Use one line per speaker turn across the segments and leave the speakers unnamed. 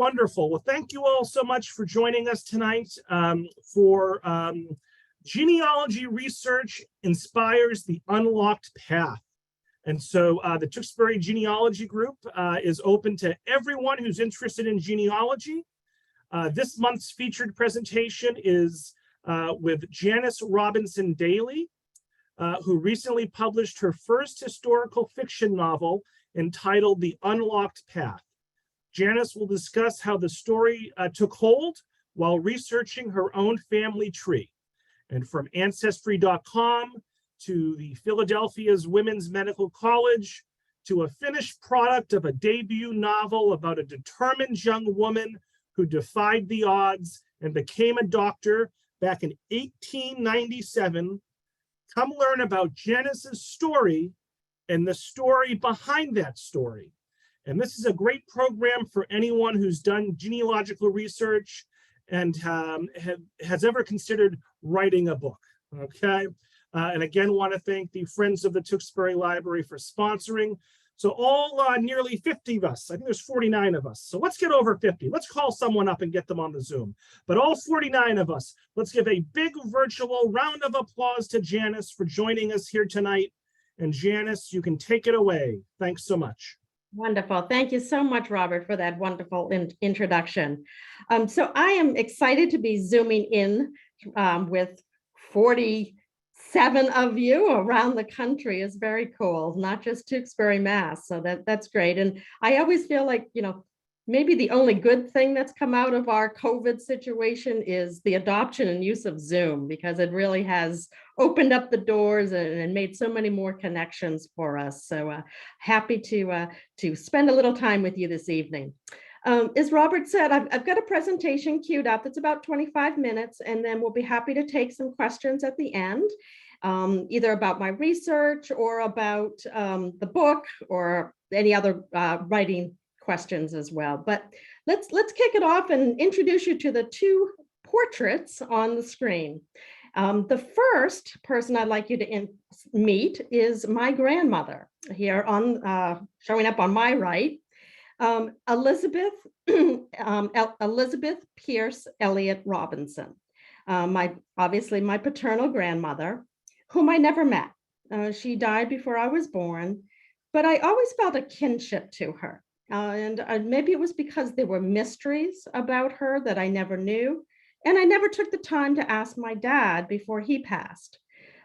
Wonderful. Well, thank you all so much for joining us tonight for Genealogy Research Inspires the Unlocked Path. And so the Tewksbury Genealogy Group is open to everyone who's interested in genealogy. This month's featured presentation is with Janis Robinson Daily, who recently published her first historical fiction novel entitled The Unlocked Path. Janis will discuss how the story took hold while researching her own family tree. And from Ancestry.com to the Philadelphia's Women's Medical College to a finished product of a debut novel about a determined young woman who defied the odds and became a doctor back in 1897, come learn about Janis's story and the story behind that story. And this is a great program for anyone who's done genealogical research and has ever considered writing a book, okay? And again, want to thank the Friends of the Tewksbury Library for sponsoring. So all nearly 50 of us, I think there's 49 of us. So let's get over 50. Let's call someone up and get them on the Zoom. But all 49 of us, let's give a big virtual round of applause to Janis for joining us here tonight. And Janis, you can take it away. Thanks so much.
Wonderful. Thank you so much, Robert, for that wonderful introduction. So I am excited to be Zooming in with 47 of you around the country. Is very cool, not just Tewksbury, Mass. So that's great. And I always feel like, maybe the only good thing that's come out of our COVID situation is the adoption and use of Zoom, because it really has opened up the doors and made so many more connections for us. So happy to spend a little time with you this evening. As Robert said, I've got a presentation queued up. It's about 25 minutes, and then we'll be happy to take some questions at the end, either about my research or about the book or any other writing questions as well. But let's kick it off and introduce you to the two portraits on the screen. The first person I'd like you to meet is my grandmother here on showing up on my right, Elizabeth Pierce Elliott Robinson, obviously my paternal grandmother, whom I never met. She died before I was born, but I always felt a kinship to her. And maybe it was because there were mysteries about her that I never knew. And I never took the time to ask my dad before he passed.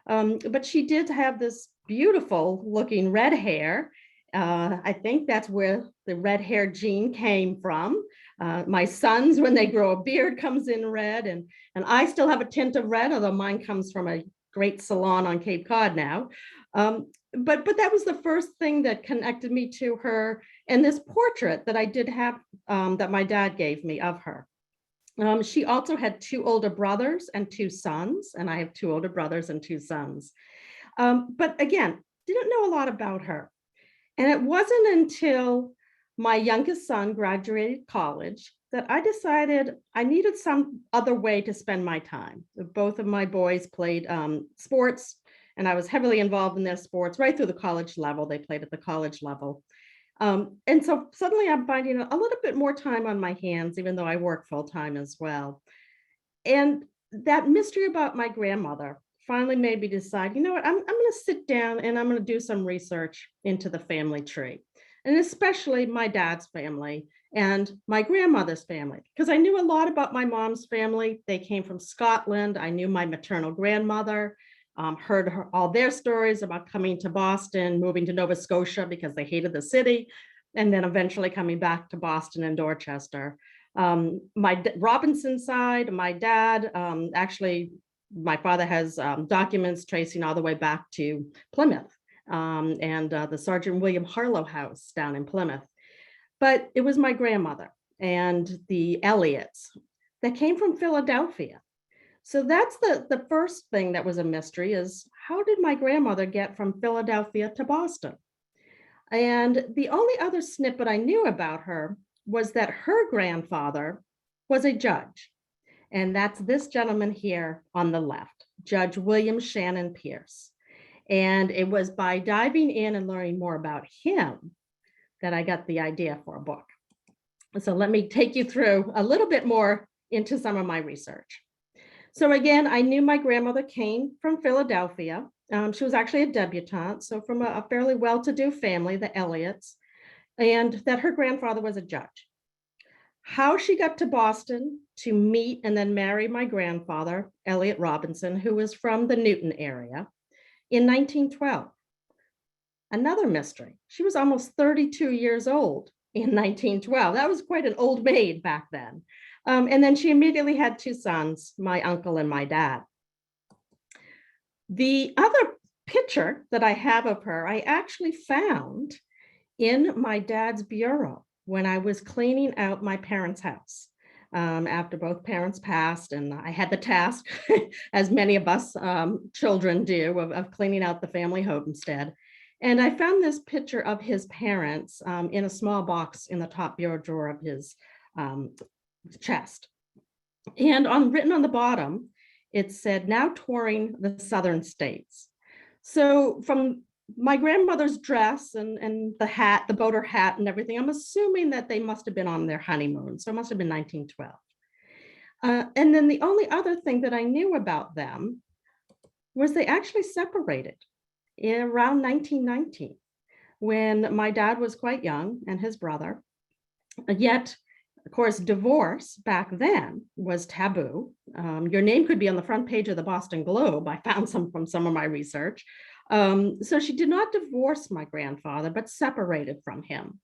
But she did have this beautiful looking red hair. I think that's where the red hair gene came from. My sons, when they grow a beard, comes in red. And I still have a tint of red, although mine comes from a great salon on Cape Cod now. But that was the first thing that connected me to her, and this portrait that I did have that my dad gave me of her. She also had two older brothers and two sons, and I have two older brothers and two sons. But again, didn't know a lot about her. And it wasn't until my youngest son graduated college that I decided I needed some other way to spend my time. Both of my boys played sports, and I was heavily involved in their sports right through the college level. They played at the college level. And so suddenly I'm finding a little bit more time on my hands, even though I work full time as well. And that mystery about my grandmother finally made me decide, you know what, I'm going to sit down and I'm going to do some research into the family tree, and especially my dad's family and my grandmother's family, because I knew a lot about my mom's family. They came from Scotland. I knew my maternal grandmother. Heard all their stories about coming to Boston, moving to Nova Scotia because they hated the city, and then eventually coming back to Boston and Dorchester. My Robinson side, my dad, actually, my father has documents tracing all the way back to Plymouth and the Sergeant William Harlow House down in Plymouth. But it was my grandmother and the Elliots that came from Philadelphia. So that's the first thing that was a mystery, is how did my grandmother get from Philadelphia to Boston? And the only other snippet I knew about her was that her grandfather was a judge. And that's this gentleman here on the left, Judge William Shannon Pierce. And it was by diving in and learning more about him that I got the idea for a book. So let me take you through a little bit more into some of my research. So again, I knew my grandmother came from Philadelphia. She was actually a debutante, so from a fairly well-to-do family, the Elliots, and that her grandfather was a judge. How she got to Boston to meet and then marry my grandfather, Elliot Robinson, who was from the Newton area in 1912. Another mystery. She was almost 32 years old in 1912. That was quite an old maid back then. And then she immediately had two sons, my uncle and my dad. The other picture that I have of her, I actually found in my dad's bureau when I was cleaning out my parents' house after both parents passed. And I had the task, as many of us children do, of cleaning out the family homestead. And I found this picture of his parents in a small box in the top bureau drawer of his chest. And written on the bottom, it said, "Now touring the southern states." So from my grandmother's dress and the hat, the boater hat and everything, I'm assuming that they must have been on their honeymoon. So it must have been 1912. And then the only other thing that I knew about them was they actually separated in around 1919 when my dad was quite young and his brother. Yet, of course, divorce back then was taboo. Your name could be on the front page of the Boston Globe. I found some from some of my research. So she did not divorce my grandfather, but separated from him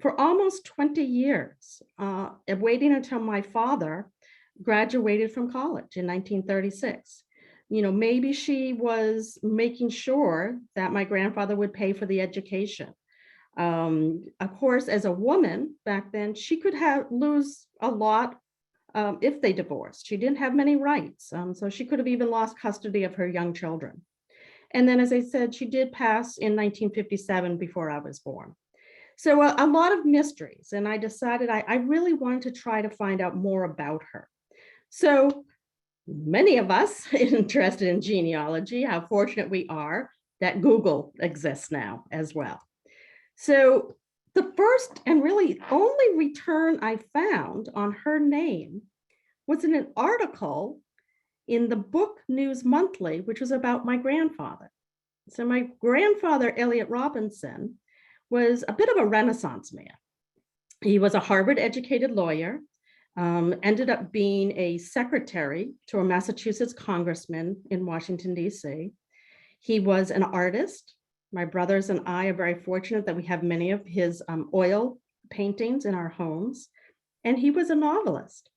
for almost 20 years, waiting until my father graduated from college in 1936. You know, maybe she was making sure that my grandfather would pay for the education. Of course, as a woman back then, she could lose a lot if they divorced. She didn't have many rights, so she could have even lost custody of her young children. And then, as I said, she did pass in 1957 before I was born. So a lot of mysteries, and I decided I really wanted to try to find out more about her. So many of us interested in genealogy, how fortunate we are that Google exists now as well. So the first and really only return I found on her name was in an article in the Book News Monthly, which was about my grandfather. So my grandfather, Elliot Robinson, was a bit of a Renaissance man. He was a Harvard-educated lawyer, ended up being a secretary to a Massachusetts congressman in Washington, D.C. He was an artist. My brothers and I are very fortunate that we have many of his oil paintings in our homes. And he was a novelist.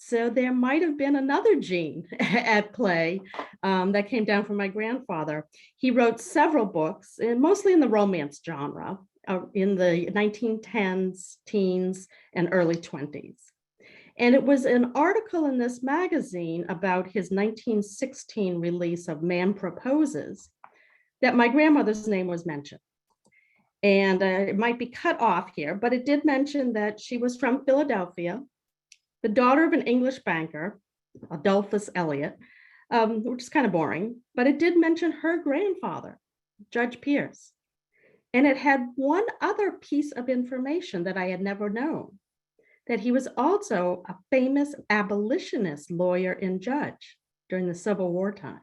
So there might have been another gene at play that came down from my grandfather. He wrote several books, and mostly in the romance genre, in the 1910s, teens, and early 20s. And it was an article in this magazine about his 1916 release of Man Proposes that my grandmother's name was mentioned. And it might be cut off here, but it did mention that she was from Philadelphia, the daughter of an English banker, Adolphus Elliot, which is kind of boring, but it did mention her grandfather, Judge Pierce. And it had one other piece of information that I had never known, that he was also a famous abolitionist lawyer and judge during the Civil War times.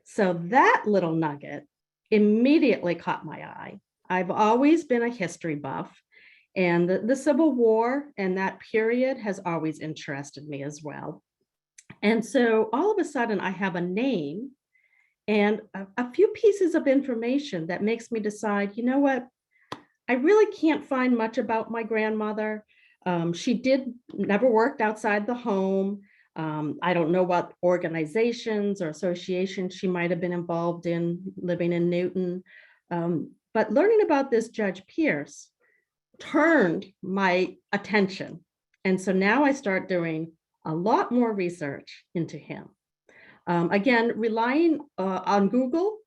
So that little nugget immediately caught my eye. I've always been a history buff, and the Civil War and that period has always interested me as well. And so all of a sudden I have a name and a few pieces of information that makes me decide, you know what, I really can't find much about my grandmother. She never worked outside the home. I don't know what organizations or associations she might have been involved in living in Newton. But learning about this Judge Pierce turned my attention. And so now I start doing a lot more research into him. Again, relying on Google,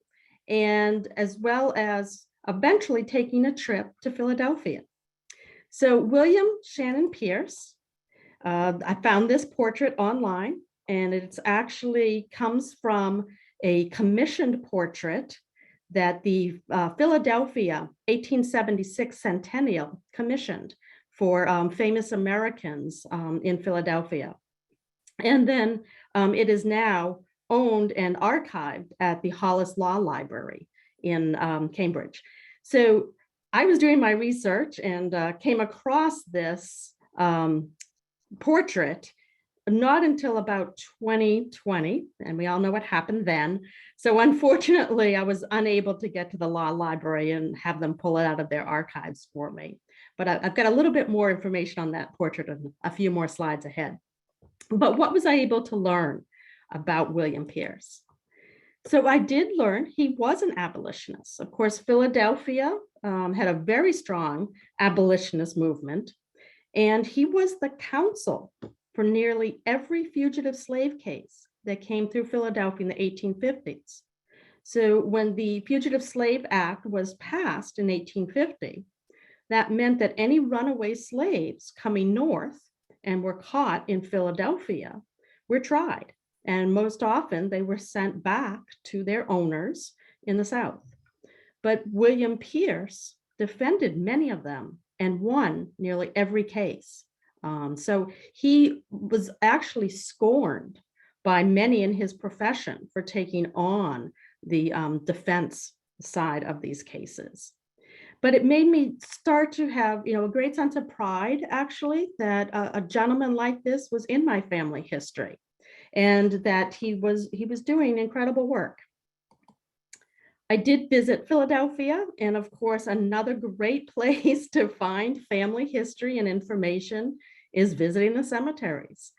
and as well as eventually taking a trip to Philadelphia. So William Shannon Pierce, I found this portrait online, and it's actually comes from a commissioned portrait that the Philadelphia 1876 Centennial commissioned for famous Americans in Philadelphia. And then it is now owned and archived at the Hollis Law Library in Cambridge. So I was doing my research and came across this portrait not until about 2020, and we all know what happened then. So unfortunately, I was unable to get to the law library and have them pull it out of their archives for me. But I've got a little bit more information on that portrait and a few more slides ahead. But what was I able to learn about William Pierce? So I did learn he was an abolitionist. Of course, Philadelphia had a very strong abolitionist movement, and he was the counsel for nearly every fugitive slave case that came through Philadelphia in the 1850s. So when the Fugitive Slave Act was passed in 1850, that meant that any runaway slaves coming north and were caught in Philadelphia were tried. And most often they were sent back to their owners in the South. But William Pierce defended many of them and won nearly every case. So he was actually scorned by many in his profession for taking on the defense side of these cases. But it made me start to have, a great sense of pride, actually, that a gentleman like this was in my family history, and that he was doing incredible work. I did visit Philadelphia, and of course, another great place to find family history and information is visiting the cemeteries.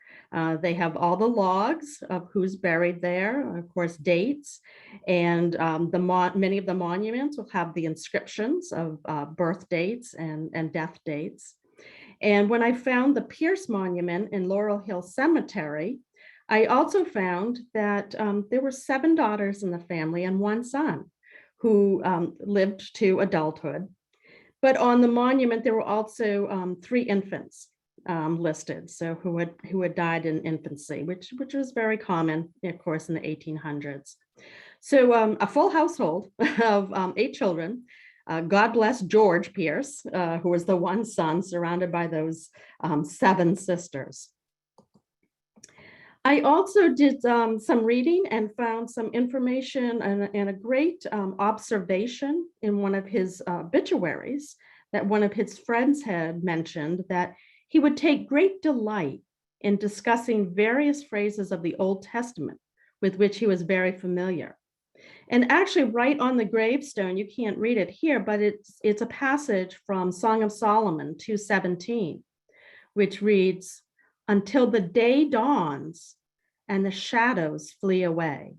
They have all the logs of who's buried there, of course, dates, and many of the monuments will have the inscriptions of birth dates and death dates. And when I found the Pierce Monument in Laurel Hill Cemetery, I also found that there were 7 daughters in the family and 1 son who lived to adulthood. But on the monument, there were also 3 infants listed, so who had died in infancy, which was very common, of course, in the 1800s. So a full household of 8 children. God bless George Pierce, who was the 1 son surrounded by those 7 sisters. I also did some reading and found some information and a great observation in one of his obituaries that one of his friends had mentioned, that he would take great delight in discussing various phrases of the Old Testament with which he was very familiar. And actually, right on the gravestone, you can't read it here, but it's a passage from Song of Solomon 2:17, which reads, "Until the day dawns and the shadows flee away."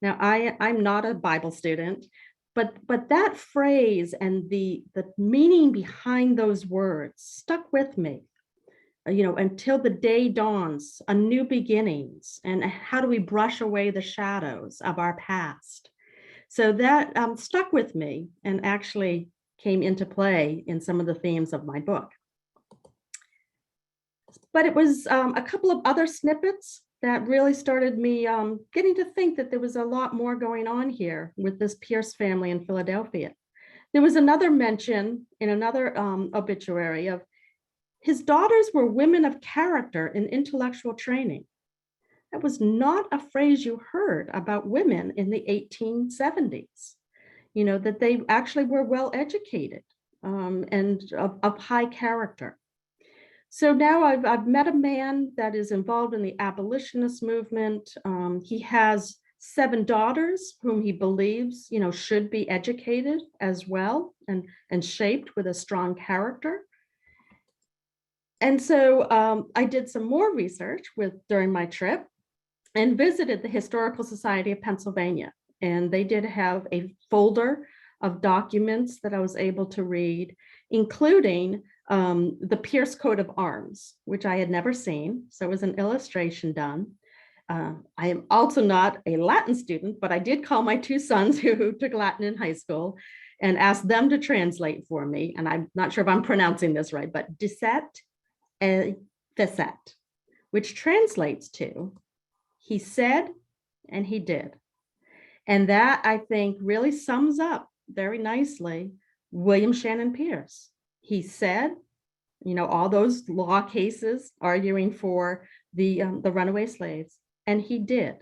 Now, I'm not a Bible student, but that phrase and the meaning behind those words stuck with me. Until the day dawns, a new beginnings, and how do we brush away the shadows of our past? So that stuck with me and actually came into play in some of the themes of my book. But it was a couple of other snippets that really started me getting to think that there was a lot more going on here with this Pierce family in Philadelphia. There was another mention in another obituary of his daughters were women of character and intellectual training. That was not a phrase you heard about women in the 1870s, that they actually were well educated and of high character. So now I've met a man that is involved in the abolitionist movement. He has 7 daughters whom he believes, should be educated as well and shaped with a strong character. And so I did some more research during my trip and visited the Historical Society of Pennsylvania. And they did have a folder of documents that I was able to read, including the Pierce coat of arms, which I had never seen. So it was an illustration done. I am also not a Latin student, but I did call my 2 sons who took Latin in high school and asked them to translate for me. And I'm not sure if I'm pronouncing this right, but dicet et facet, which translates to he said and he did. And that, I think, really sums up very nicely William Shannon Pierce. He said all those law cases arguing for the runaway slaves, and he did.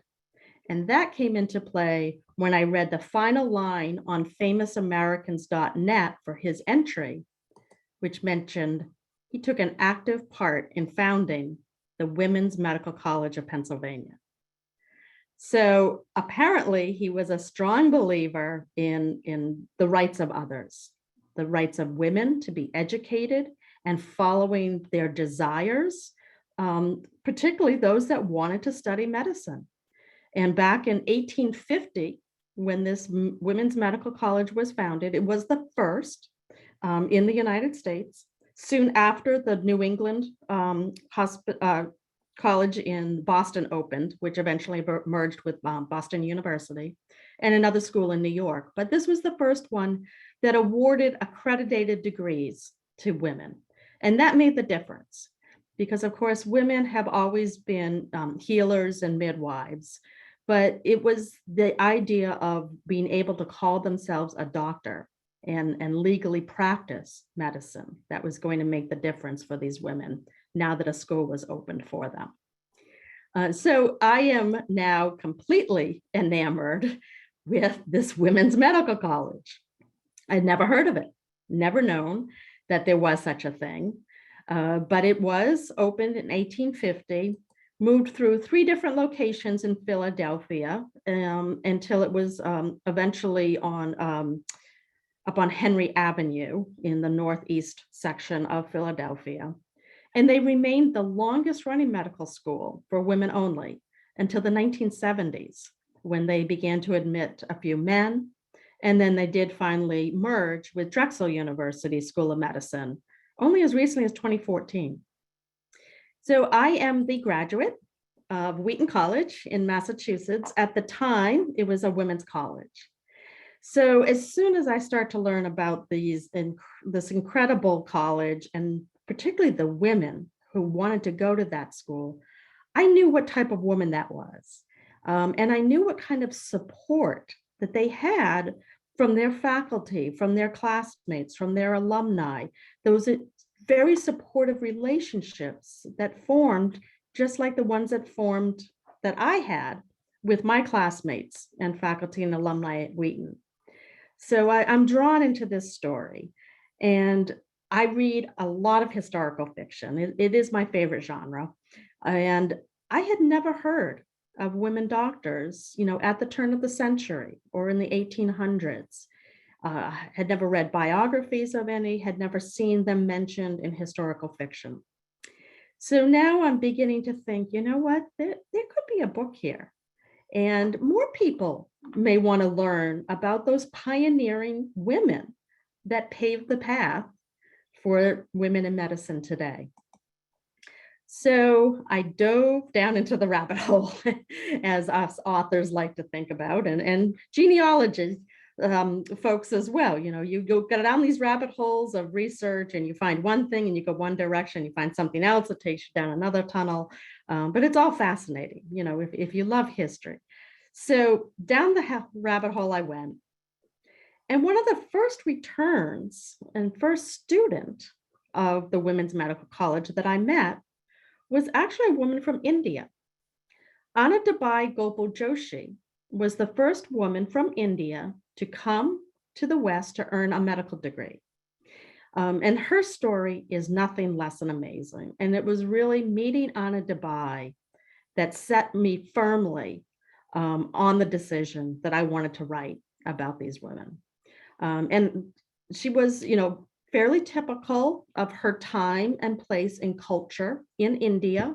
And that came into play when I read the final line on famousamericans.net for his entry, which mentioned he took an active part in founding the Women's Medical College of Pennsylvania. So apparently he was a strong believer in the rights of others, the rights of women to be educated and following their desires, particularly those that wanted to study medicine. And back in 1850, when this Women's Medical College was founded, it was the first in the United States. Soon after, the New England College in Boston opened, which eventually merged with Boston University, and another school in New York. But this was the first one that awarded accredited degrees to women. And that made the difference because, of course, women have always been healers and midwives, but it was the idea of being able to call themselves a doctor and legally practice medicine that was going to make the difference for these women now that a school was opened for them. So I am now completely enamored with this Women's Medical College. I'd never heard of it, never known that there was such a thing, but it was opened in 1850, moved through 3 different locations in Philadelphia until it was eventually up on Henry Avenue in the northeast section of Philadelphia. And they remained the longest running medical school for women only until the 1970s, when they began to admit a few men. And then they did finally merge with Drexel University School of Medicine, only as recently as 2014. So I am the graduate of Wheaton College in Massachusetts. At the time, it was a women's college. So as soon as I start to learn about this incredible college, and particularly the women who wanted to go to that school, I knew what type of woman that was. And I knew what kind of support that they had from their faculty, from their classmates, from their alumni, those very supportive relationships that formed just like the ones that I had with my classmates and faculty and alumni at Wheaton. So I'm drawn into this story, and I read a lot of historical fiction. It is my favorite genre. And I had never heard of women doctors, at the turn of the century or in the 1800s. Had never read biographies of any, had never seen them mentioned in historical fiction. So now I'm beginning to think, you know what, there could be a book here. And more people may want to learn about those pioneering women that paved the path for women in medicine today. So I dove down into the rabbit hole, as us authors like to think about, and genealogy folks as well. You go down these rabbit holes of research and you find one thing and you go one direction, you find something else that takes you down another tunnel. But it's all fascinating, if you love history. So down the rabbit hole I went. And one of the first returns and first student of the Women's Medical College that I met was actually a woman from India. Anandabai Gopal Joshi was the first woman from India to come to the West to earn a medical degree. And her story is nothing less than amazing. And it was really meeting Anandabai that set me firmly on the decision that I wanted to write about these women. And she was, fairly typical of her time and place in culture in India,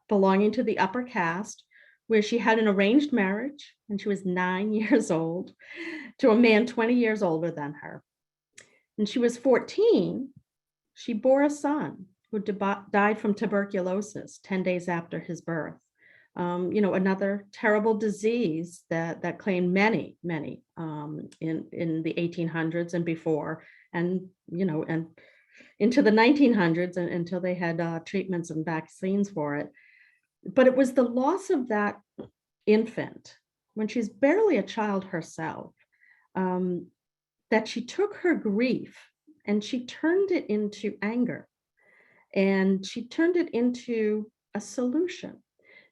belonging to the upper caste, where she had an arranged marriage and she was 9 years old to a man 20 years older than her. And she was 14, she bore a son who died from tuberculosis 10 days after his birth. Another terrible disease that claimed many in the 1800s and before, and into the 1900s until they had treatments and vaccines for it. But it was the loss of that infant when she's barely a child herself, that she took her grief and she turned it into anger. And she turned it into a solution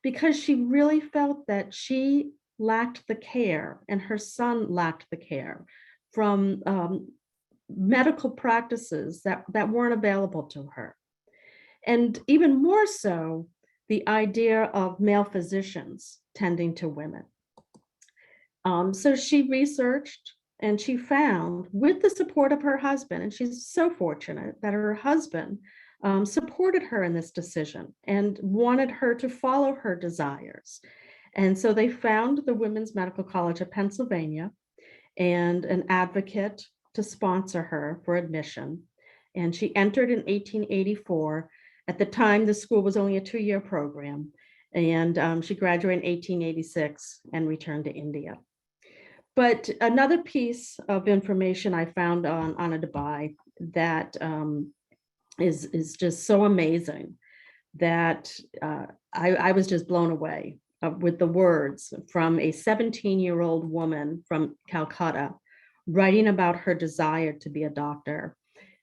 because she really felt that she lacked the care and her son lacked the care from medical practices that weren't available to her. And even more so, the idea of male physicians tending to women. So she researched and she found, with the support of her husband, and she's so fortunate that her husband supported her in this decision and wanted her to follow her desires. And so they found the Women's Medical College of Pennsylvania and an advocate to sponsor her for admission. And she entered in 1884. At the time, the school was only a 2-year program. And she graduated in 1886 and returned to India. But another piece of information I found on Anna Dubai that is just so amazing that I was just blown away with the words from a 17-year-old woman from Calcutta writing about her desire to be a doctor.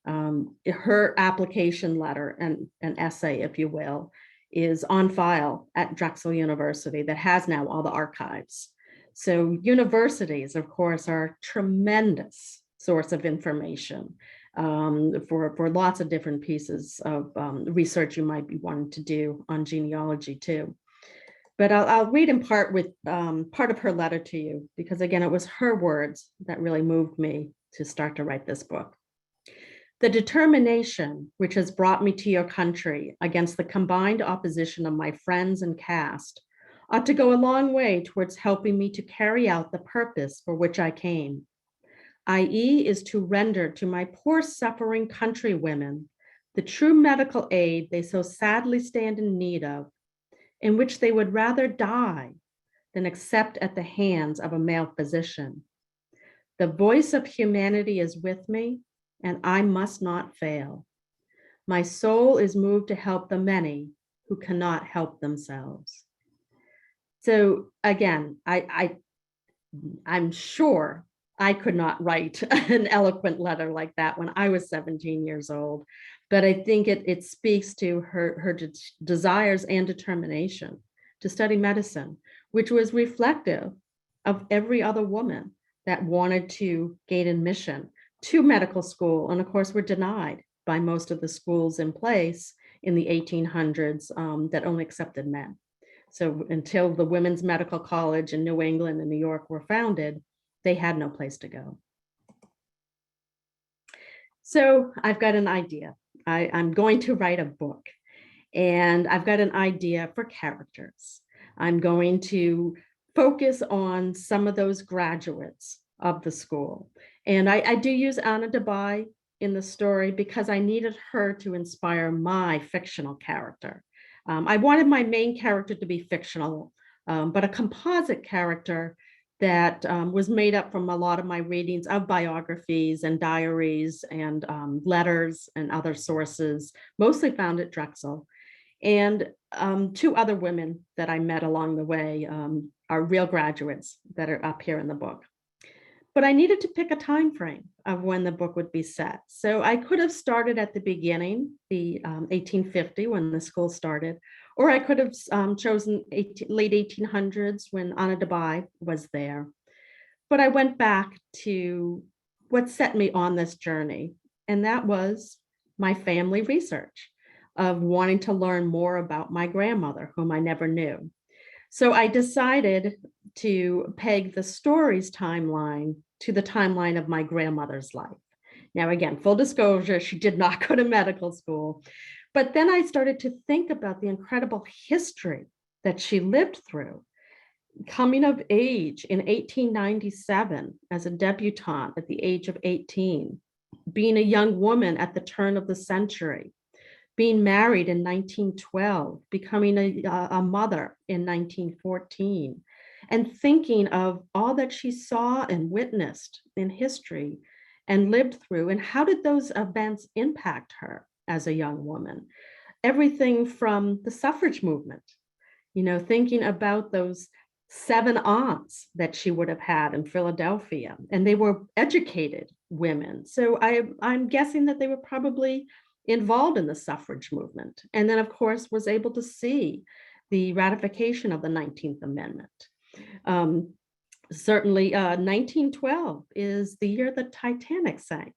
Her application letter and an essay, if you will, is on file at Drexel University that has now all the archives. So universities, of course, are a tremendous source of information for lots of different pieces of research you might be wanting to do on genealogy too. But I'll read in part with part of her letter to you, because again, it was her words that really moved me to start to write this book. The determination which has brought me to your country against the combined opposition of my friends and caste ought to go a long way towards helping me to carry out the purpose for which I came, i.e. is to render to my poor suffering countrywomen the true medical aid they so sadly stand in need of, in which they would rather die than accept at the hands of a male physician. The voice of humanity is with me, and I must not fail. My soul is moved to help the many who cannot help themselves. So again, I'm sure I could not write an eloquent letter like that when I was 17 years old, but I think it speaks to her desires and determination to study medicine, which was reflective of every other woman that wanted to gain admission to medical school, and of course were denied by most of the schools in place in the 1800s that only accepted men. So until the Women's Medical College in New England and New York were founded, they had no place to go. So I've got an idea. I'm going to write a book, and I've got an idea for characters. I'm going to focus on some of those graduates of the school. And I do use Anna Dubai in the story because I needed her to inspire my fictional character. I wanted my main character to be fictional, but a composite character that was made up from a lot of my readings of biographies and diaries and letters and other sources, mostly found at Drexel. And 2 other women that I met along the way are real graduates that are up here in the book. But I needed to pick a time frame of when the book would be set. So I could have started at the beginning, the 1850 when the school started, or I could have chosen late 1800s when Anna Dubai was there. But I went back to what set me on this journey, and that was my family research of wanting to learn more about my grandmother, whom I never knew. So I decided to peg the story's timeline to the timeline of my grandmother's life. Now, again, full disclosure, she did not go to medical school. But then I started to think about the incredible history that she lived through. Coming of age in 1897 as a debutante at the age of 18, being a young woman at the turn of the century, being married in 1912, becoming a mother in 1914, and thinking of all that she saw and witnessed in history and lived through, and how did those events impact her as a young woman? Everything from the suffrage movement, thinking about those 7 aunts that she would have had in Philadelphia, and they were educated women. So I'm guessing that they were probably involved in the suffrage movement. And then, of course, was able to see the ratification of the 19th Amendment. Um, Certainly, 1912 is the year the Titanic sank.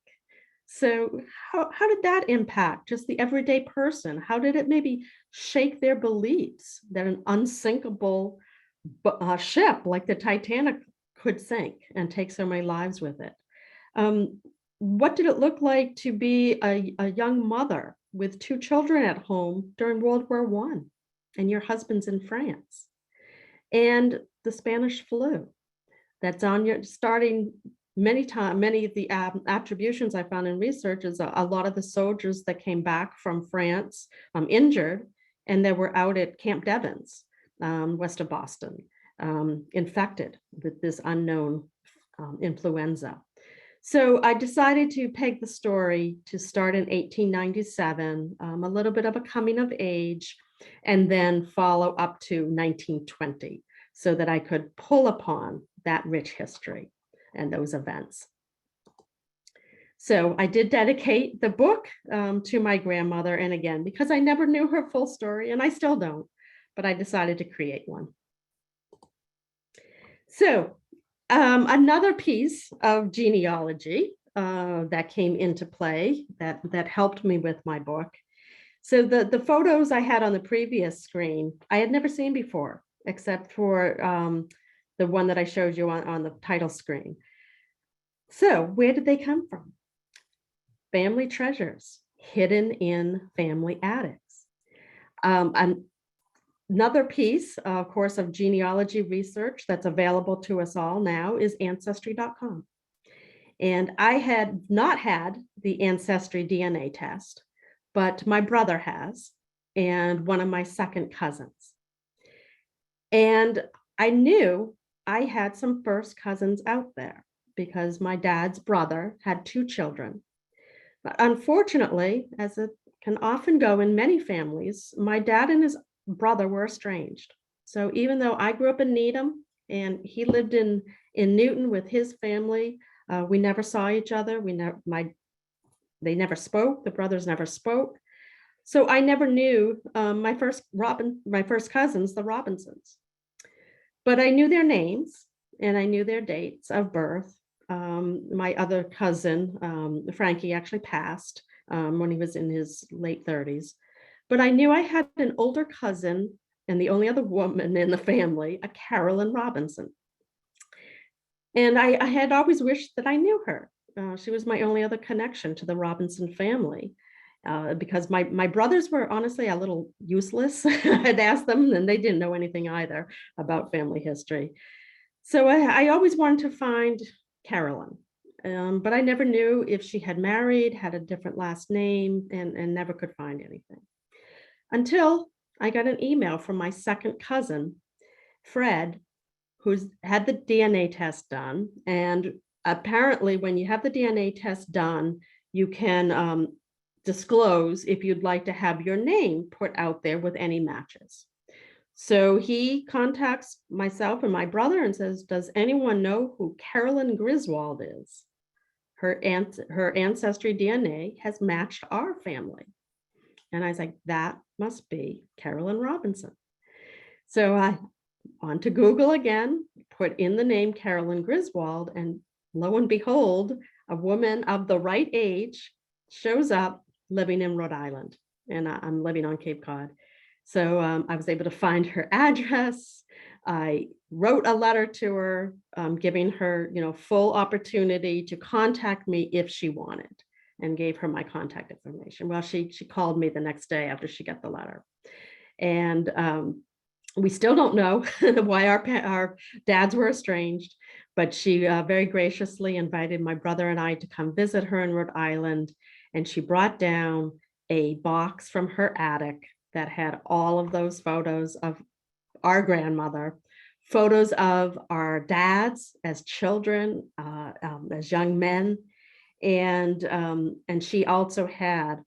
So how did that impact just the everyday person? How did it maybe shake their beliefs that an unsinkable ship like the Titanic could sink and take so many lives with it? Um, what did it look like to be a young mother with two children at home during World War I and your husband's in France? And the Spanish flu that's on your starting many of the attributions I found in research is a lot of the soldiers that came back from France injured and that were out at Camp Devens, west of Boston, infected with this unknown influenza. So I decided to peg the story to start in 1897, a little bit of a coming of age, and then follow up to 1920 so that I could pull upon that rich history and those events. So I did dedicate the book to my grandmother. And again, because I never knew her full story, and I still don't, but I decided to create one. So another piece of genealogy that came into play that helped me with my book. So the photos I had on the previous screen, I had never seen before, except for the one that I showed you on the title screen. So where did they come from? Family treasures hidden in family attics. Another piece, of course, of genealogy research that's available to us all now is Ancestry.com. And I had not had the Ancestry DNA test, but my brother has, and one of my second cousins. And I knew I had some first cousins out there because my dad's brother had two children. But unfortunately, as it can often go in many families, my dad and his brother were estranged. So even though I grew up in Needham and he lived in Newton with his family, we never saw each other. They never spoke. The brothers never spoke. So I never knew my first cousins, the Robinsons. But I knew their names and I knew their dates of birth. My other cousin, Frankie, actually passed when he was in his late 30s. But I knew I had an older cousin and the only other woman in the family, a Carolyn Robinson. And I had always wished that I knew her. She was my only other connection to the Robinson family. Because my brothers were honestly a little useless. I'd asked them and they didn't know anything either about family history. So I always wanted to find Carolyn, but I never knew if she had married, had a different last name, and never could find anything. Until I got an email from my second cousin, Fred, who's had the DNA test done. And apparently when you have the DNA test done, you can disclose if you'd like to have your name put out there with any matches. So he contacts myself and my brother and says, does anyone know who Carolyn Griswold is? Her ancestry DNA has matched our family. And I was like, that must be Carolyn Robinson. So I on to Google again, put in the name Carolyn Griswold, and lo and behold, a woman of the right age shows up living in Rhode Island, and I'm living on Cape Cod. So I was able to find her address. I wrote a letter to her, giving her, full opportunity to contact me if she wanted, and gave her my contact information. Well, she called me the next day after she got the letter, and we still don't know why our dads were estranged, but she very graciously invited my brother and I to come visit her in Rhode Island. And she brought down a box from her attic that had all of those photos of our grandmother, photos of our dads as children, as young men. And she also had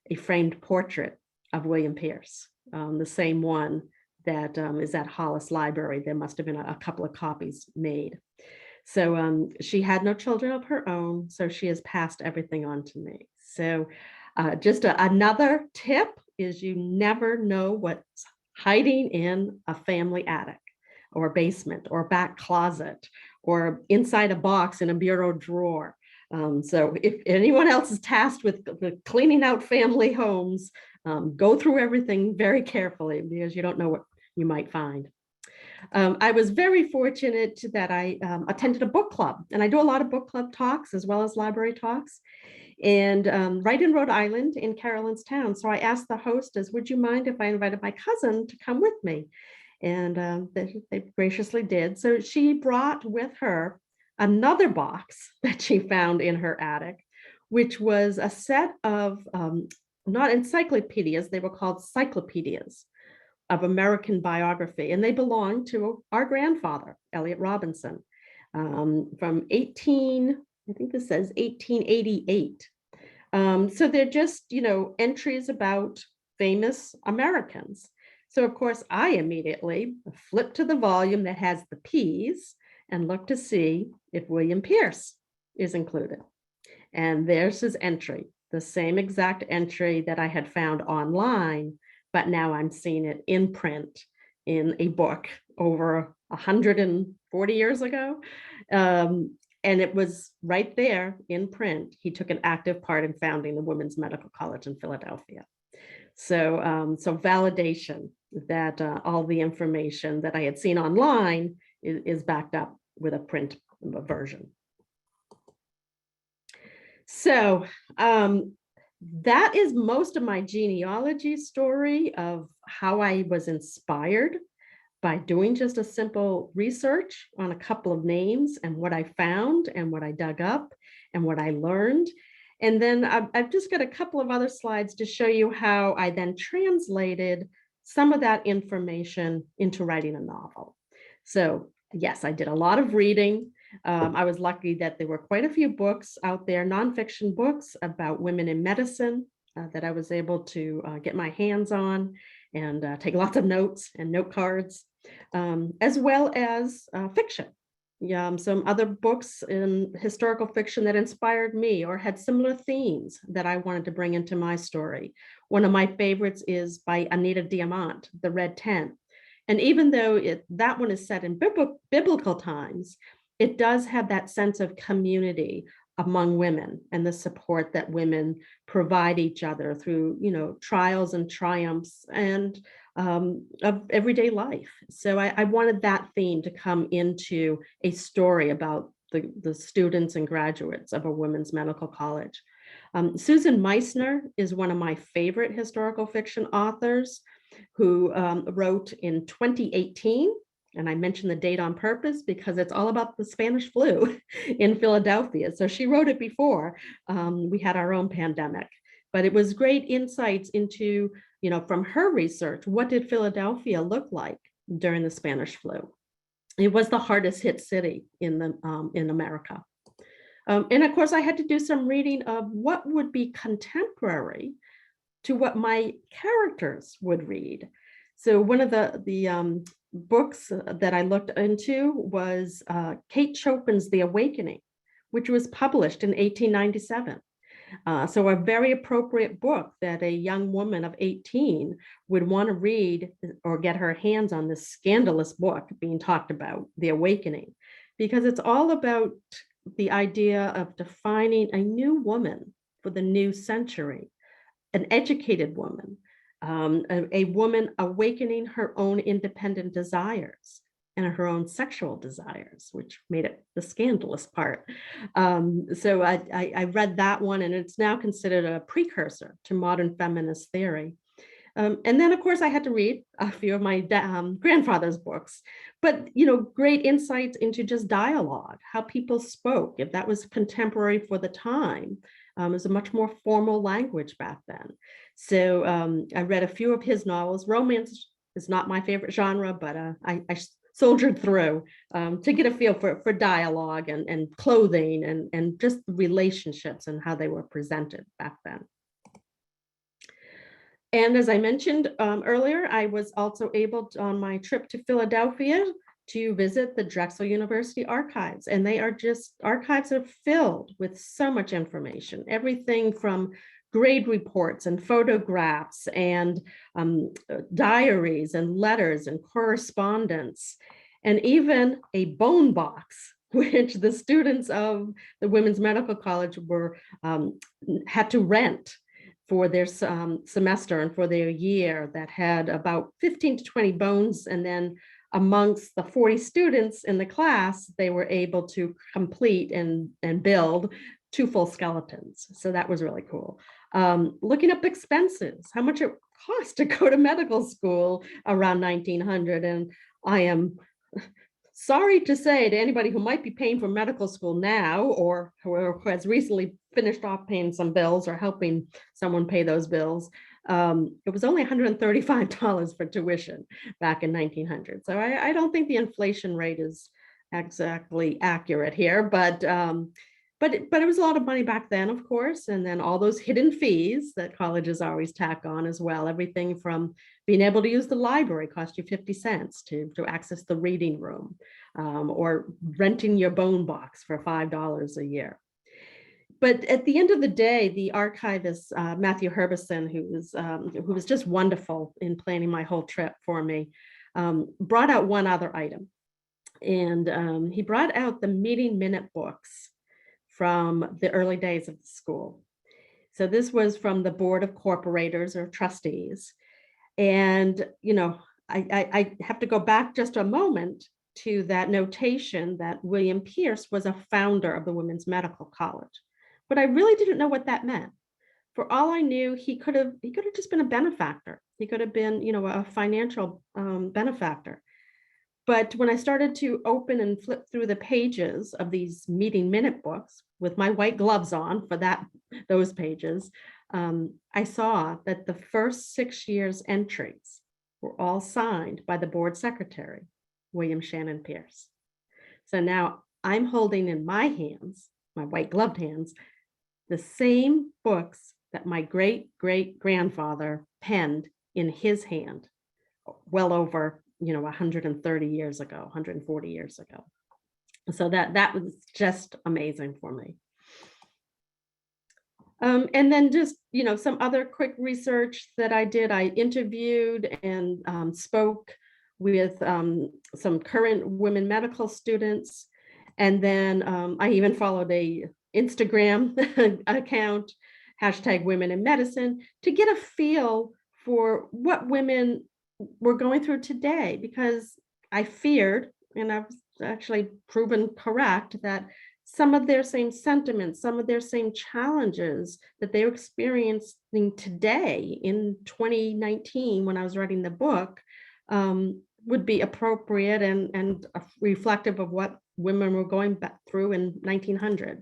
a framed portrait of William Pierce, the same one that is at Hollis Library. There must have been a couple of copies made. So she had no children of her own, so she has passed everything on to me. So just another tip is you never know what's hiding in a family attic or basement or back closet or inside a box in a bureau drawer. So if anyone else is tasked with cleaning out family homes, go through everything very carefully because you don't know what you might find. I was very fortunate that I attended a book club, and I do a lot of book club talks as well as library talks, and right in Rhode Island in Carolyn's Town. So I asked the hostess, would you mind if I invited my cousin to come with me? And they graciously did. So she brought with her another box that she found in her attic, which was a set of not encyclopedias, they were called cyclopedias of American biography, and they belong to our grandfather, Elliot Robinson, from I think this says 1888. So they're just, entries about famous Americans. So of course, I immediately flipped to the volume that has the P's and looked to see if William Pierce is included. And there's his entry, the same exact entry that I had found online, but now I'm seeing it in print in a book over 140 years ago. And it was right there in print. He took an active part in founding the Women's Medical College in Philadelphia. So, so validation that all the information that I had seen online is backed up with a print version. So that is most of my genealogy story of how I was inspired by doing just a simple research on a couple of names and what I found and what I dug up and what I learned. And then I've just got a couple of other slides to show you how I then translated some of that information into writing a novel. So yes, I did a lot of reading. I was lucky that there were quite a few books out there, nonfiction books about women in medicine that I was able to get my hands on and take lots of notes and note cards, as well as fiction. Yeah, some other books in historical fiction that inspired me or had similar themes that I wanted to bring into my story. One of my favorites is by Anita Diamant, The Red Tent. And even though that one is set in biblical times, it does have that sense of community among women and the support that women provide each other through, trials and triumphs and of everyday life. So I wanted that theme to come into a story about the students and graduates of a women's medical college. Susan Meissner is one of my favorite historical fiction authors who wrote in 2018. And I mentioned the date on purpose because it's all about the Spanish flu in Philadelphia. So she wrote it before we had our own pandemic. But it was great insights into, from her research, what did Philadelphia look like during the Spanish flu? It was the hardest hit city in America. And of course, I had to do some reading of what would be contemporary to what my characters would read. So one of the books that I looked into was Kate Chopin's The Awakening, which was published in 1897. So a very appropriate book that a young woman of 18 would want to read or get her hands on, this scandalous book being talked about, The Awakening, because it's all about the idea of defining a new woman for the new century, an educated woman, a woman awakening her own independent desires and her own sexual desires, which made it the scandalous part. So I read that one, and it's now considered a precursor to modern feminist theory. And then, of course, I had to read a few of my grandfather's books, but, great insights into just dialogue, how people spoke, if that was contemporary for the time. It was a much more formal language back then. So I read a few of his novels. Romance is not my favorite genre, but I soldiered through to get a feel for dialogue and clothing and just relationships and how they were presented back then. And as I mentioned earlier, I was also able to, on my trip to Philadelphia, to visit the Drexel University archives, and they are just, archives are filled with so much information, everything from grade reports and photographs and diaries and letters and correspondence, and even a bone box, which the students of the Women's Medical College were had to rent for their semester and for their year, that had about 15 to 20 bones. And then amongst the 40 students in the class, they were able to complete and build 2 full skeletons. So that was really cool. Looking up expenses, how much it cost to go to medical school around 1900. And I am sorry to say to anybody who might be paying for medical school now, or who has recently finished off paying some bills or helping someone pay those bills, it was only $135 for tuition back in 1900. So I don't think the inflation rate is exactly accurate here, but it was a lot of money back then, of course. And then all those hidden fees that colleges always tack on as well. Everything from being able to use the library cost you 50 cents to access the reading room, or renting your bone box for $5 a year. But at the end of the day, the archivist, Matthew Herbison, who was just wonderful in planning my whole trip for me, brought out one other item. And he brought out the meeting minute books from the early days of the school. So this was from the board of corporators or trustees. And, you know, I have to go back just a moment to that notation that William Pierce was a founder of the Women's Medical College. But I really didn't know what that meant. For all I knew, he could have just been a benefactor. He could have been, you know, a financial benefactor. But when I started to open and flip through the pages of these meeting minute books with my white gloves on for those pages, I saw that the first 6 years entries were all signed by the board secretary, William Shannon Pierce. So now I'm holding in my hands, my white gloved hands, the same books that my great-great-grandfather penned in his hand well over, 130 years ago, 140 years ago. So that was just amazing for me. And then just, some other quick research that I did. I interviewed and spoke with some current women medical students. And then I even followed a Instagram account, #women-in-medicine, to get a feel for what women were going through today, because I feared, and I've actually proven correct, that some of their same sentiments, some of their same challenges that they're experiencing today in 2019 when I was writing the book would be appropriate and reflective of what women were going back through in 1900.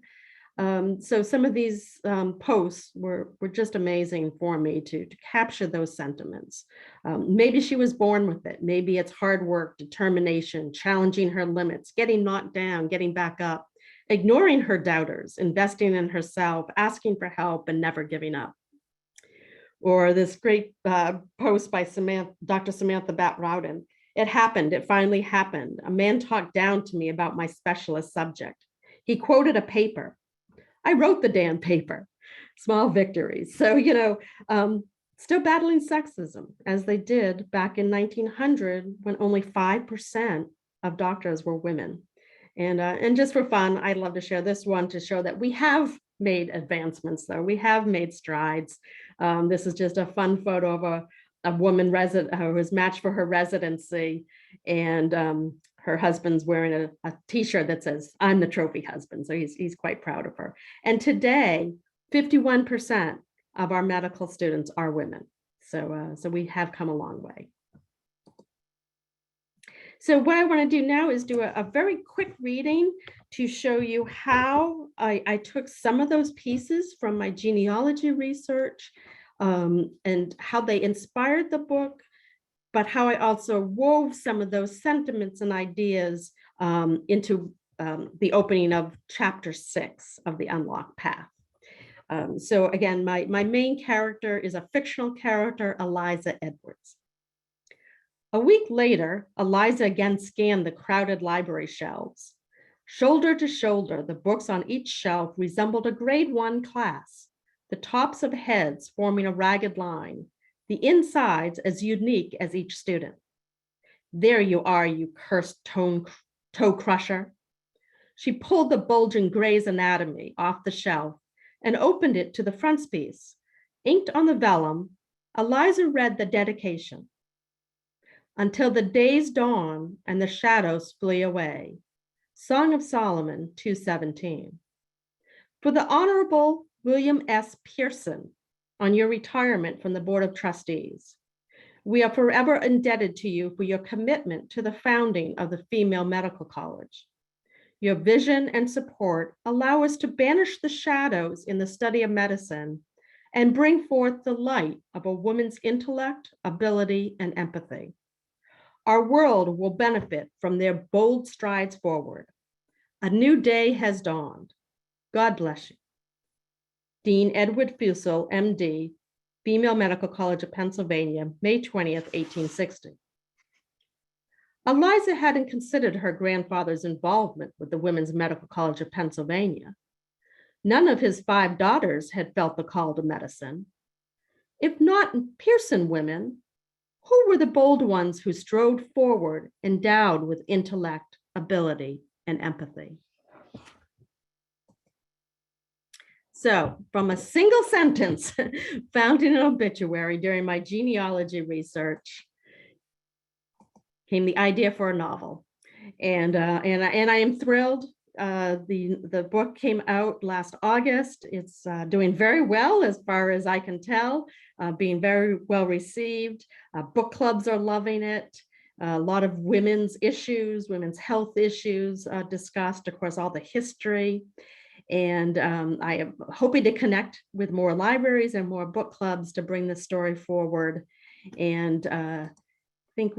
So some of these posts were just amazing for me to capture those sentiments. Maybe she was born with it. Maybe it's hard work, determination, challenging her limits, getting knocked down, getting back up, ignoring her doubters, investing in herself, asking for help, and never giving up. Or this great post by Dr. Samantha Bat-Rowden. It happened. It finally happened. A man talked down to me about my specialist subject. He quoted a paper. I wrote the damn paper. Small victories. So, still battling sexism as they did back in 1900 when only 5% of doctors were women. And just for fun, I'd love to share this one to show that we have made advancements, though. We have made strides. This is just a fun photo of a woman resident who was matched for her residency, and her husband's wearing a t-shirt that says, "I'm the trophy husband." So he's quite proud of her. And today, 51% of our medical students are women. So we have come a long way. So what I want to do now is do a very quick reading to show you how I took some of those pieces from my genealogy research and how they inspired the book, but how I also wove some of those sentiments and ideas into the opening of chapter 6 of The Unlocked Path. So again, my main character is a fictional character, Eliza Edwards. A week later, Eliza again scanned the crowded library shelves. Shoulder to shoulder, the books on each shelf resembled a grade 1 class, the tops of heads forming a ragged line, the insides as unique as each student. There you are, you cursed toe crusher. She pulled the bulging Gray's Anatomy off the shelf and opened it to the frontispiece. Inked on the vellum, Eliza read the dedication. Until the day's dawn and the shadows flee away. Song of Solomon 2:17. For the Honorable William S. Pearson, on your retirement from the Board of Trustees, we are forever indebted to you for your commitment to the founding of the Female Medical College. Your vision and support allow us to banish the shadows in the study of medicine and bring forth the light of a woman's intellect, ability, and empathy. Our world will benefit from their bold strides forward. A new day has dawned. God bless you. Dean Edward Fussell, MD, Female Medical College of Pennsylvania, May 20th, 1860. Eliza hadn't considered her grandfather's involvement with the Women's Medical College of Pennsylvania. None of his 5 daughters had felt the call to medicine. If not Pearson women, who were the bold ones who strode forward, endowed with intellect, ability, and empathy? So, from a single sentence found in an obituary during my genealogy research came the idea for a novel. And I am thrilled. The book came out last August. It's doing very well as far as I can tell, being very well received. Book clubs are loving it. A lot of women's issues, women's health issues discussed, of course, all the history. And I am hoping to connect with more libraries and more book clubs to bring the story forward. And think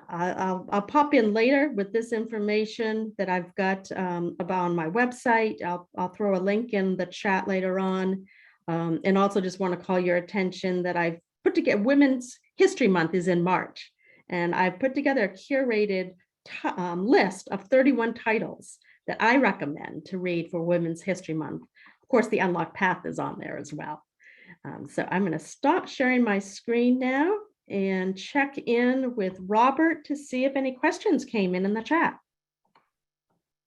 I'll pop in later with this information that I've got about on my website. I'll throw a link in the chat later on. And also just want to call your attention that I've put together, Women's History Month is in March. And I've put together a curated list of 31 titles that I recommend to read for Women's History Month. Of course, The Unlocked Path is on there as well. So I'm going to stop sharing my screen now and check in with Robert to see if any questions came in the chat.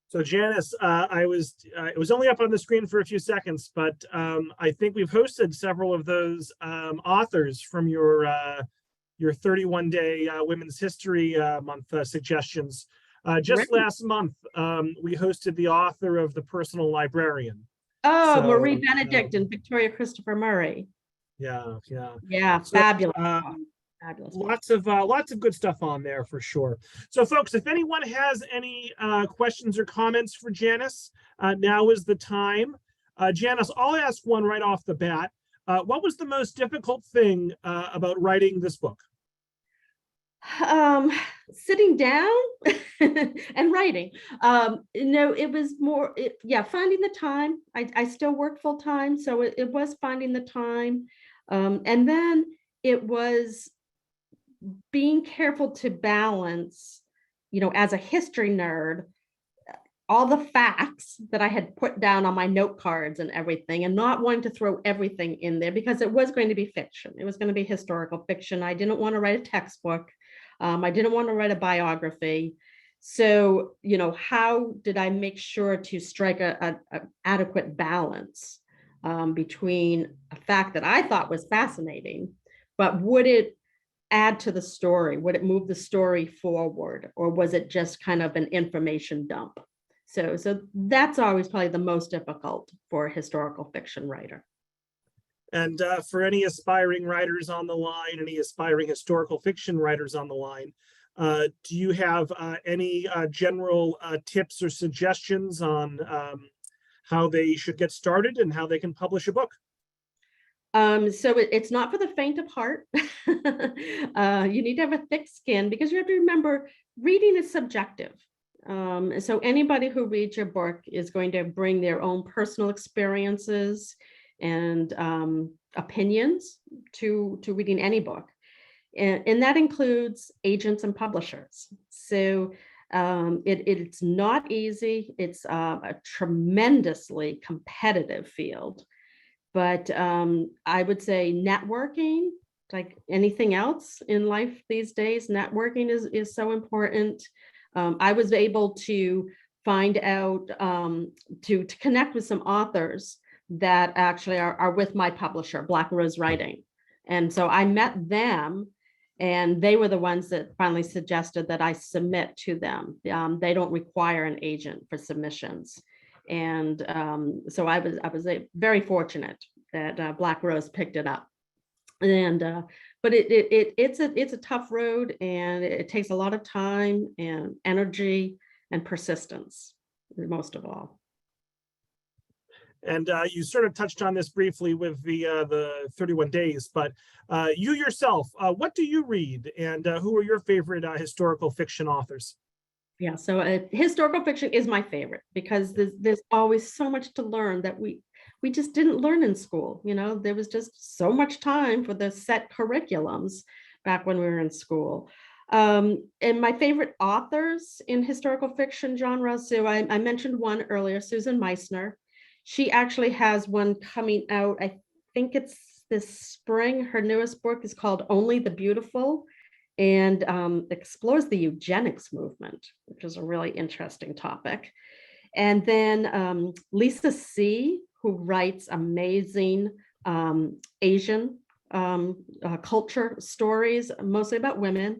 So Janis, it was only up on the screen for a few seconds, but I think we've hosted several of those authors from your 31-day Women's History Month suggestions. Just
Great.
last month, we hosted the author of The Personal Librarian.
Oh,
So,
Marie Benedict and Victoria Christopher Murray.
Yeah.
Yeah,
So,
fabulous. Fabulous.
Lots of good stuff on there for sure. So folks, if anyone has any questions or comments for Janis, now is the time. Janis, I'll ask one right off the bat. What was the most difficult thing about writing this book?
Sitting down and writing. It was more, finding the time. I still work full time, so it was finding the time. And then it was being careful to balance, as a history nerd, all the facts that I had put down on my note cards and everything, and not wanting to throw everything in there because it was going to be fiction. It was going to be historical fiction. I didn't want to write a textbook. I didn't want to write a biography. So, how did I make sure to strike a adequate balance between a fact that I thought was fascinating, but would it add to the story? Would it move the story forward? Or was it just kind of an information dump? So that's always probably the most difficult for a historical fiction writer.
And for any aspiring writers on the line, any aspiring historical fiction writers on the line, do you have any general tips or suggestions on how they should get started and how they can publish a book?
So it's not for the faint of heart. You need to have a thick skin because you have to remember reading is subjective. So anybody who reads your book is going to bring their own personal experiences and opinions to reading any book. And that includes agents and publishers. So it's not easy. It's a tremendously competitive field. But I would say networking, like anything else in life these days, networking is so important. I was able to find out, to connect with some authors that actually are with my publisher, Black Rose Writing. And so I met them, and they were the ones that finally suggested that I submit to them. They don't require an agent for submissions. And so I was very fortunate that Black Rose picked it up. And but it's a tough road, and it takes a lot of time and energy and persistence, most of all.
And you sort of touched on this briefly with the 31 days, but you yourself, what do you read, and who are your favorite historical fiction authors?
Yeah, so historical fiction is my favorite because there's always so much to learn that we just didn't learn in school. You know, there was just so much time for the set curriculums back when we were in school. And my favorite authors in historical fiction genre, so I mentioned one earlier, Susan Meissner. She actually has one coming out, I think it's this spring. Her newest book is called Only the Beautiful, and explores the eugenics movement, which is a really interesting topic. And then Lisa C., who writes amazing Asian culture stories, mostly about women.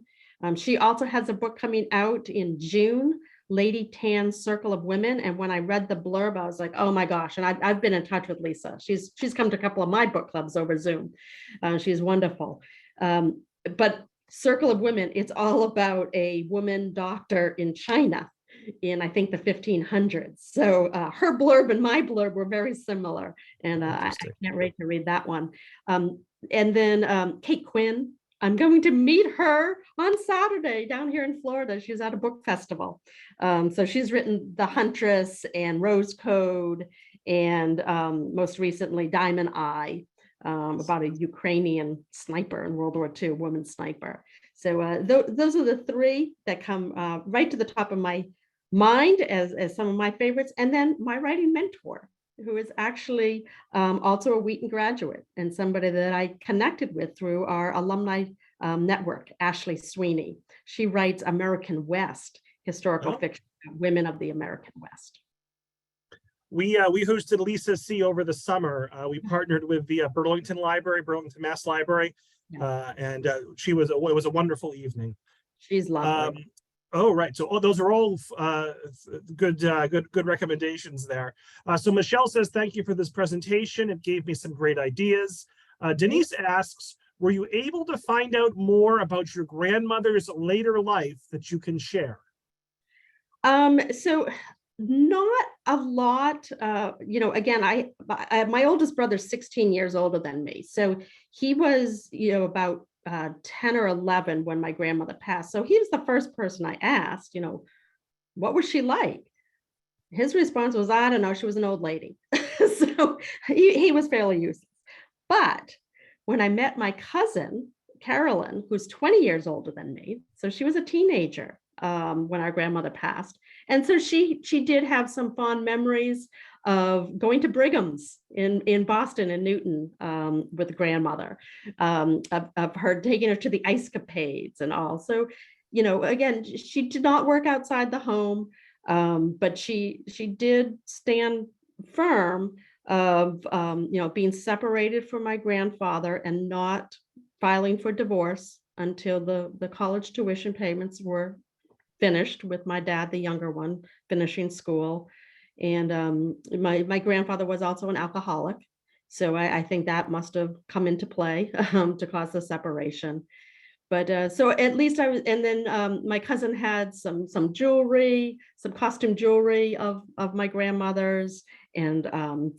She also has a book coming out in June, Lady Tan's Circle of Women. And when I read the blurb, I was like, oh my gosh. And I've been in touch with Lisa. She's come to a couple of my book clubs over Zoom. She's wonderful. But Circle of Women, it's all about a woman doctor in China in, I think, the 1500s. So her blurb and my blurb were very similar. And I can't wait to read that one. And then Kate Quinn, I'm going to meet her on Saturday down here in Florida. She's at a book festival. So she's written The Huntress and Rose Code, and most recently Diamond Eye, about a Ukrainian sniper in World War II, woman sniper. So those are the three that come right to the top of my mind as some of my favorites. And then my writing mentor, who is actually also a Wheaton graduate and somebody that I connected with through our alumni network, Ashley Sweeney. She writes American West historical fiction, women of the American West.
We hosted Lisa C. over the summer. We partnered with the Burlington Mass Library, and it was a wonderful evening.
She's lovely.
Oh, right. So those are all good recommendations there. So Michelle says, thank you for this presentation. It gave me some great ideas. Denise asks, were you able to find out more about your grandmother's later life that you can share?
So not a lot. Again, my oldest brother's 16 years older than me. So he was, about 10 or 11 when my grandmother passed. So he was the first person I asked, what was she like? His response was, I don't know, she was an old lady. So he was fairly useless. But when I met my cousin, Carolyn, who's 20 years older than me, so she was a teenager when our grandmother passed. And so she did have some fond memories of going to Brigham's in Boston and Newton with the grandmother, of her taking her to the ice capades and all. So, again, she did not work outside the home, but she did stand firm of, being separated from my grandfather and not filing for divorce until the college tuition payments were finished, with my dad, the younger one, finishing school. And my grandfather was also an alcoholic. So I think that must have come into play to cause the separation. But so at least I was, and then my cousin had some jewelry, some costume jewelry of my grandmother's, and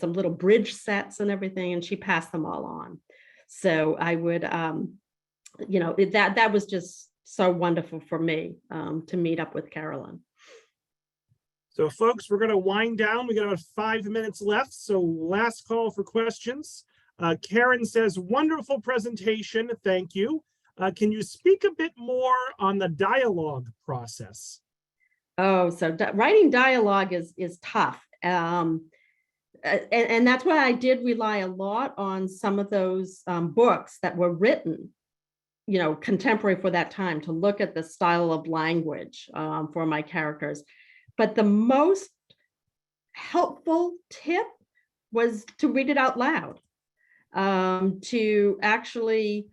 some little bridge sets and everything, and she passed them all on. So I would, that was just so wonderful for me to meet up with Carolyn.
So folks, we're going to wind down. We got about 5 minutes left. So last call for questions. Karen says, wonderful presentation. Thank you. Can you speak a bit more on the dialogue process?
Oh, so writing dialogue is tough. And that's why I did rely a lot on some of those books that were written, contemporary for that time, to look at the style of language for my characters. But the most helpful tip was to read it out loud, to actually,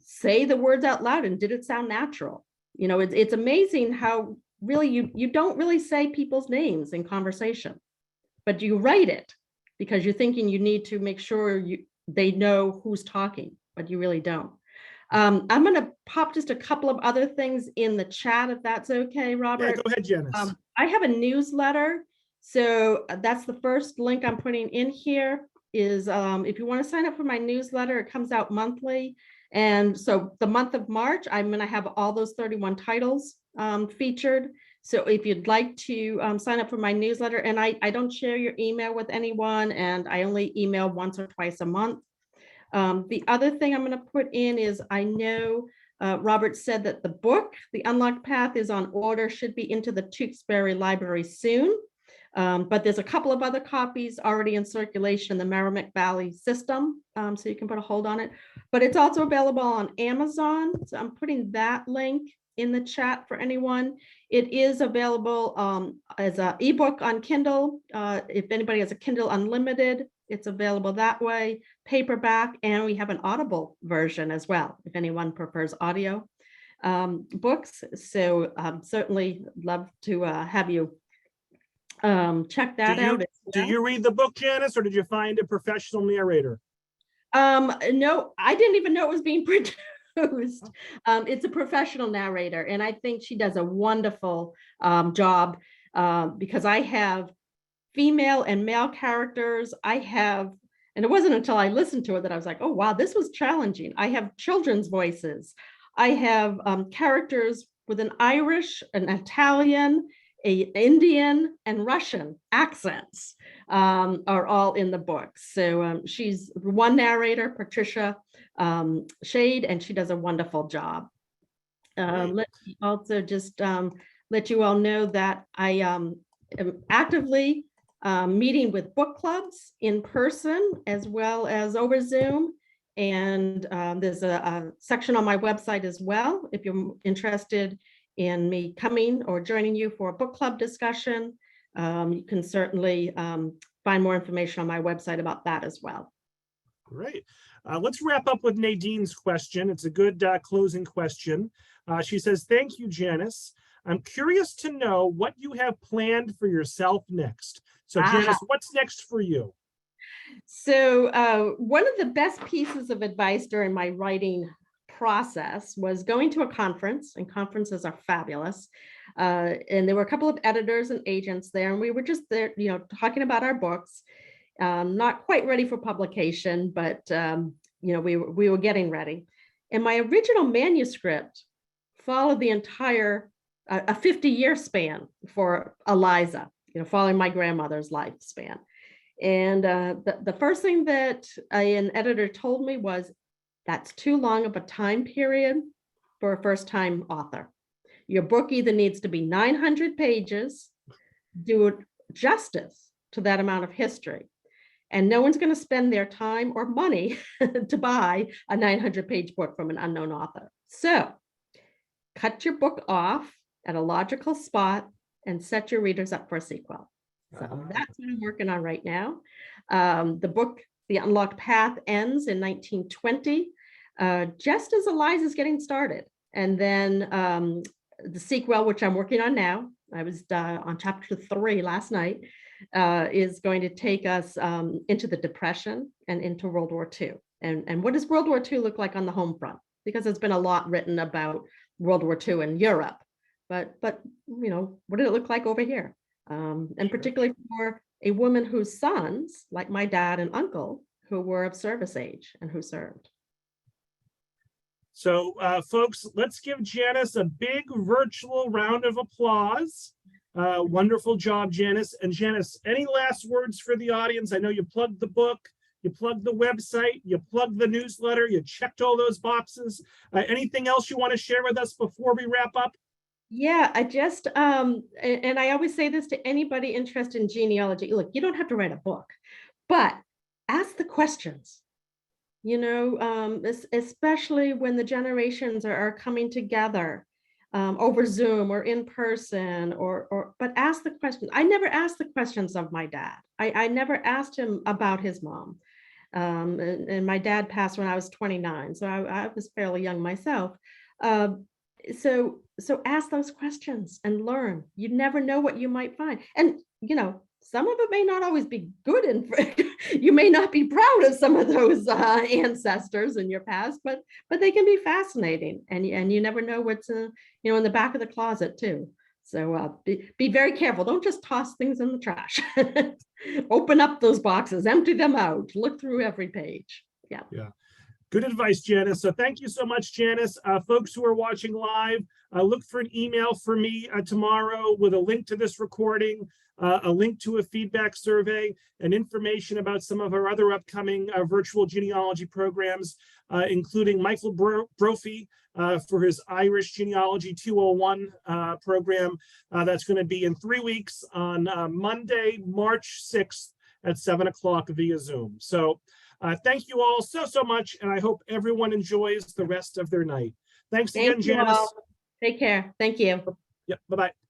say the words out loud. And did it sound natural? It's amazing how really you don't really say people's names in conversation, but you write it because you're thinking you need to make sure they know who's talking, but you really don't. I'm going to pop just a couple of other things in the chat, if that's okay, Robert.
Yeah, go ahead, Janis.
I have a newsletter. So that's the first link I'm putting in here is if you want to sign up for my newsletter, it comes out monthly. And so the month of March, I'm going to have all those 31 titles featured. So if you'd like to sign up for my newsletter, and I don't share your email with anyone, and I only email once or twice a month. The other thing I'm going to put in is, I know Robert said that the book, The Unlocked Path, is on order, should be into the Tewksbury Library soon. But there's a couple of other copies already in circulation in the Merrimack Valley system, so you can put a hold on it. But it's also available on Amazon, so I'm putting that link in the chat for anyone. It is available as an ebook on Kindle. If anybody has a Kindle Unlimited, it's available that way, paperback, and we have an Audible version as well, if anyone prefers audio books. So certainly love to have you check that out.
Do you read the book, Janis, or did you find a professional narrator?
No, I didn't even know it was being produced. It's a professional narrator, and I think she does a wonderful job because I have female and male characters. And it wasn't until I listened to it that I was like, oh, wow, this was challenging. I have children's voices. I have characters with an Irish, an Italian, an Indian, and Russian accents are all in the book. So she's one narrator, Patricia Shade, and she does a wonderful job. Let me also just let you all know that I am actively meeting with book clubs in person as well as over Zoom. And there's a section on my website as well, if you're interested in me coming or joining you for a book club discussion. You can certainly find more information on my website about that as well.
Great. Let's wrap up with Nadine's question. It's a good closing question. She says, thank you, Janis. I'm curious to know what you have planned for yourself next. So Janis, what's next for you?
So one of the best pieces of advice during my writing process was going to a conference, and conferences are fabulous. And there were a couple of editors and agents there, and we were just there, talking about our books. Not quite ready for publication, but we were getting ready. And my original manuscript followed the entire a 50-year span for Eliza, following my grandmother's lifespan. And the first thing that an editor told me was, that's too long of a time period for a first-time author. Your book either needs to be 900 pages, do it justice to that amount of history, and no one's going to spend their time or money to buy a 900-page book from an unknown author. So cut your book off at a logical spot and set your readers up for a sequel. So that's what I'm working on right now. The book, The Unlocked Path, ends in 1920, just as Eliza's getting started. And then the sequel, which I'm working on now, I was on chapter 3 last night, is going to take us into the Depression and into World War II. And what does World War II look like on the home front? Because there's been a lot written about World War II in Europe, but what did it look like over here? And particularly for a woman whose sons, like my dad and uncle, who were of service age and who served.
So folks, let's give Janis a big virtual round of applause. Wonderful job, Janis. And Janis, any last words for the audience? I know you plugged the book. you plugged the website, you plugged the newsletter, you checked all those boxes. Anything else you want to share with us before we wrap up?
Yeah, I just and I always say this to anybody interested in genealogy. Look, you don't have to write a book, but ask the questions. Especially when the generations are coming together over Zoom or in person, but ask the questions. I never asked the questions of my dad. I never asked him about his mom. And my dad passed when I was 29, so I was fairly young myself. So ask those questions and learn. You never know what you might find. And some of it may not always be good, and you may not be proud of some of those ancestors in your past, but they can be fascinating, and you never know what's in the back of the closet too. So be very careful. Don't just toss things in the trash. Open up those boxes, empty them out, look through every page. Yeah.
Good advice, Janis. So thank you so much, Janis. Folks who are watching live, look for an email for me tomorrow with a link to this recording, a link to a feedback survey, and information about some of our other upcoming virtual genealogy programs, including Michael Brophy for his Irish Genealogy 201 program. That's going to be in 3 weeks on Monday, March 6th at 7 o'clock via Zoom. So thank you all so much, and I hope everyone enjoys the rest of their night. Thanks again, Janis.
Take care. Thank you.
Yep. Bye-bye.